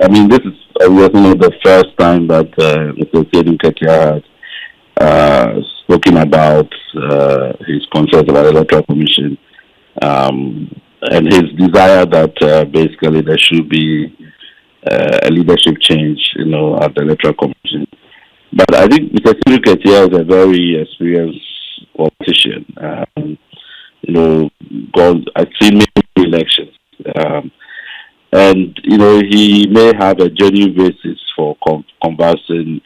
I mean, this is obviously not the first time that Mr. Asiedu Nketia has spoken about his concerns about the Electoral Commission and his desire that basically there should be a leadership change, at the Electoral Commission. But I think Mr. Asiedu Nketia is a very experienced politician. I've seen many elections. And he may have a genuine basis for canvassing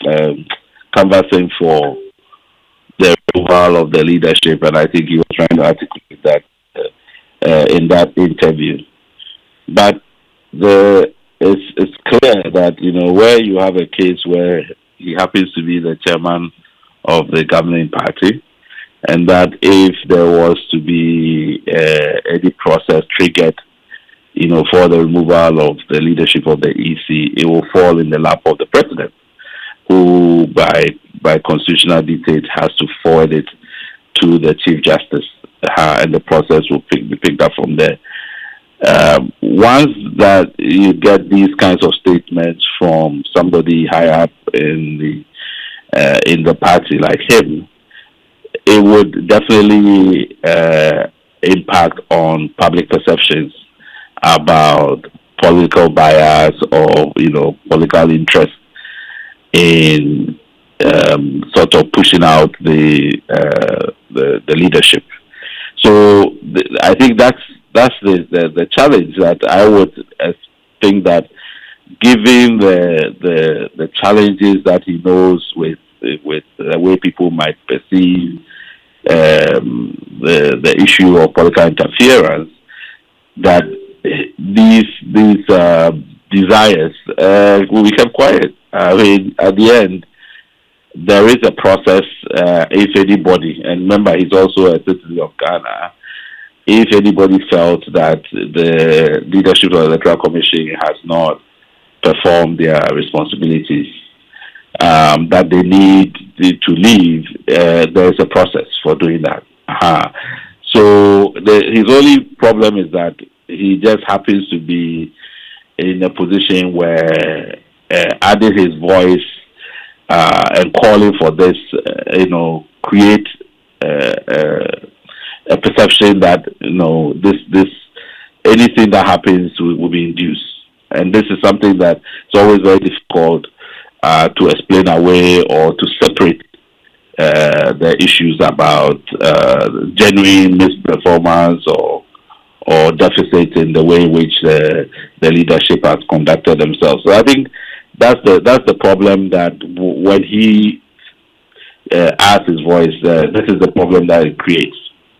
for the removal of the leadership, and I think he was trying to articulate that in that interview. But it's clear that where you have a case where he happens to be the chairman of the governing party, and that if there was to be any process triggered for the removal of the leadership of the EC, it will fall in the lap of the president, who by constitutional dictate has to forward it to the Chief Justice, and the process will be picked up from there. Once that you get these kinds of statements from somebody high up in the party like him, it would definitely impact on public perceptions about political bias or political interest in sort of pushing out the leadership. So I think that's the challenge that I would think that, given the challenges that he knows with the way people might perceive the issue of political interference, that these desires will become quiet. I mean, at the end, there is a process. If anybody, and remember, he's also a citizen of Ghana, if anybody felt that the leadership of the Electoral Commission has not performed their responsibilities, that they need to leave, there is a process for doing that. So his only problem is that he just happens to be in a position where adding his voice and calling for this, create a perception that this anything that happens will be induced, and this is something that it's always very difficult to explain away or to separate the issues about genuine misperformance or deficit in the way in which the leadership has conducted themselves. So I think that's the problem, that when he adds his voice, this is the problem that it creates.